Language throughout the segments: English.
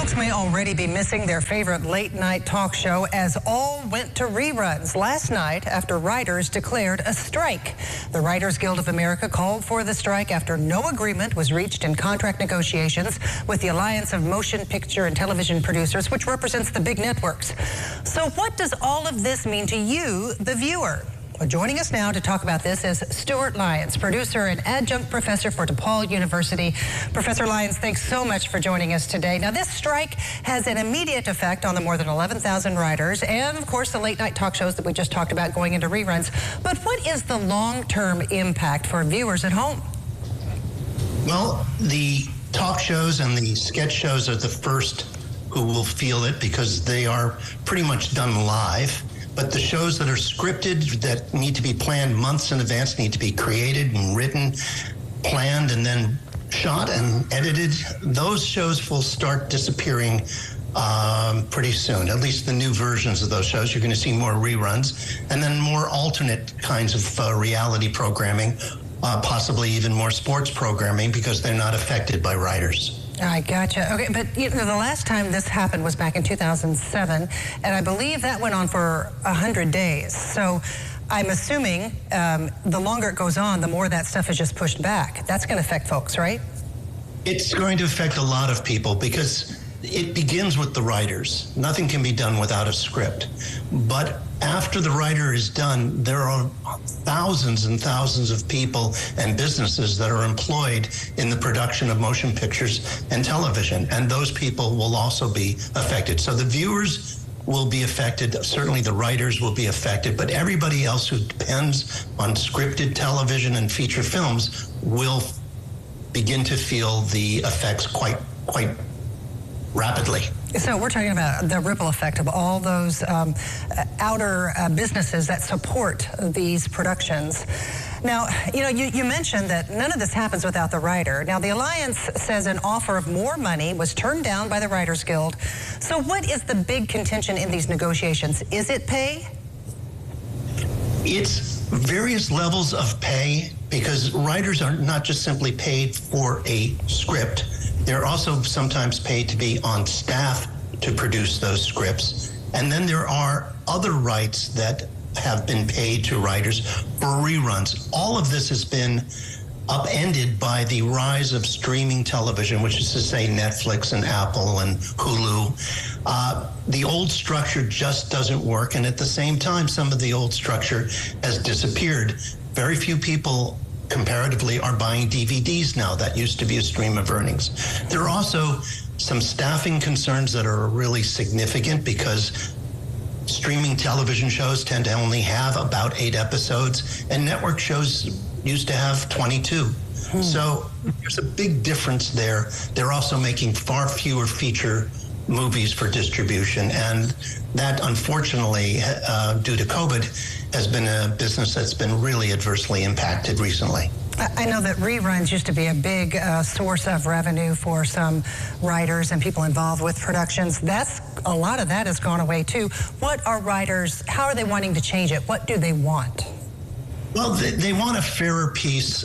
Folks may already be missing their favorite late-night talk show as all went to reruns last night after writers declared a strike. The Writers Guild of America called for the strike after no agreement was reached in contract negotiations with the Alliance of Motion Picture and Television Producers, which represents the big networks. So what does all of this mean to you, the viewer? Well, joining us now to talk about this is Stuart Lyons, producer and adjunct professor for DePaul University. Professor Lyons, thanks so much for joining us today. Now, this strike has an immediate effect on the more than 11,000 writers and, of course, the late-night talk shows that we just talked about going into reruns. But what is the long-term impact for viewers at home? Well, the talk shows and the sketch shows are the first who will feel it because they are pretty much done live. But the shows that are scripted, that need to be planned months in advance, need to be created and written, planned, and then shot and edited, those shows will start disappearing pretty soon. At least the new versions of those shows. You're going to see more reruns and then more alternate kinds of reality programming, possibly even more sports programming because they're not affected by writers. I gotcha. Okay, but you know, the last time this happened was back in 2007, and I believe that went on for 100 days. So I'm assuming the longer it goes on, the more that stuff is just pushed back. That's going to affect folks, right? It's going to affect a lot of people because it begins with the writers. Nothing can be done without a script. But after the writer is done, there are thousands and thousands of people and businesses that are employed in the production of motion pictures and television, and those people will also be affected. So the viewers will be affected, certainly the writers will be affected, but everybody else who depends on scripted television and feature films will begin to feel the effects quite rapidly. So we're talking about the ripple effect of all those outer businesses that support these productions. Now, you know, you mentioned that none of this happens without the writer. Now, the Alliance says an offer of more money was turned down by the Writers Guild. So what is the big contention in these negotiations? Is it pay? It's various levels of pay because writers are not just simply paid for a script. They're also sometimes paid to be on staff to produce those scripts. And then there are other rights that have been paid to writers for reruns. All of this has been upended by the rise of streaming television, which is to say Netflix and Apple and Hulu. The old structure just doesn't work. And at the same time, some of the old structure has disappeared. Very few people comparatively are buying DVDs now. That used to be a stream of earnings. There are also some staffing concerns that are really significant because streaming television shows tend to only have about 8 episodes and network shows used to have 22. So there's a big difference there. They're also making far fewer feature movies for distribution, and that unfortunately due to COVID has been a business that's been really adversely impacted recently. I know that reruns used to be a big source of revenue for some writers and people involved with productions. A lot of that has gone away too. What are writers, how are they wanting to change it? What do they want? Well, they want a fairer piece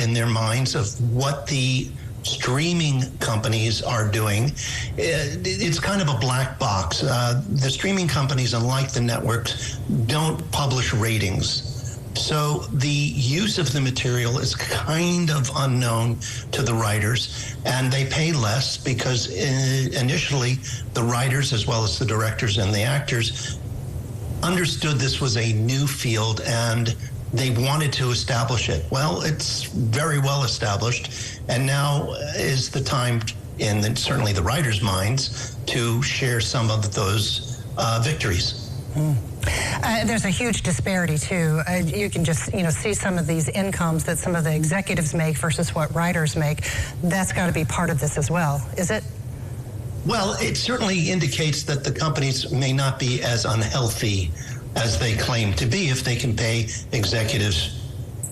in their minds of what the streaming companies are doing. It's kind of a black box. The streaming companies, unlike the networks, don't publish ratings. So the use of the material is kind of unknown to the writers, and they pay less because initially the writers, as well as the directors and the actors, understood this was a new field and they wanted to establish it. Well, it's very well established, and now is the time, in certainly the writers' minds, to share some of those victories. There's a huge disparity too. You can just see some of these incomes that some of the executives make versus what writers make. That's got to be part of this as well, is it? Well, it certainly indicates that the companies may not be as unhealthy as they claim to be if they can pay executives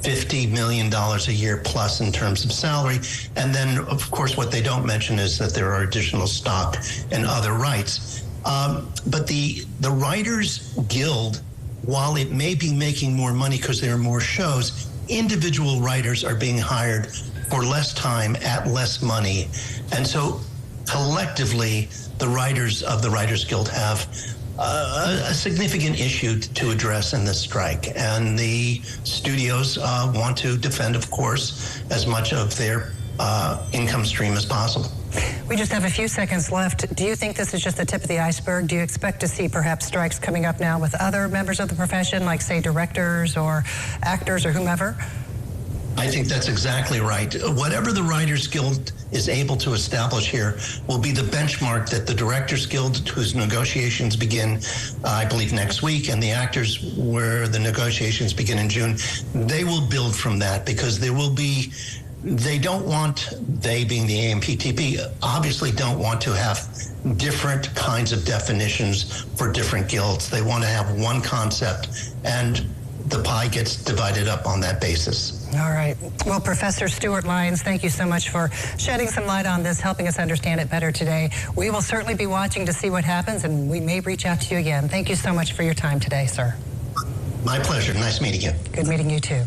$50 million a year plus in terms of salary. And then, of course, what they don't mention is that there are additional stock and other rights. But the Writers Guild, while it may be making more money because there are more shows, individual writers are being hired for less time at less money. And so collectively, the writers of the Writers Guild have a significant issue to address in this strike. And the studios want to defend, of course, as much of their income stream as possible. We just have a few seconds left. Do you think this is just the tip of the iceberg? Do you expect to see perhaps strikes coming up now with other members of the profession, like, say, directors or actors or whomever? I think that's exactly right. Whatever the Writers Guild is able to establish here will be the benchmark that the Directors Guild, whose negotiations begin, I believe, next week, and the actors, where the negotiations begin in June, they will build from that, because there will be, they don't want, they being the AMPTP, obviously don't want to have different kinds of definitions for different guilds. They want to have one concept, and the pie gets divided up on that basis. All right. Well, Professor Stuart Lyons, thank you so much for shedding some light on this, helping us understand it better today. We will certainly be watching to see what happens, and we may reach out to you again. Thank you so much for your time today, sir. My pleasure. Nice meeting you. Good meeting you, too.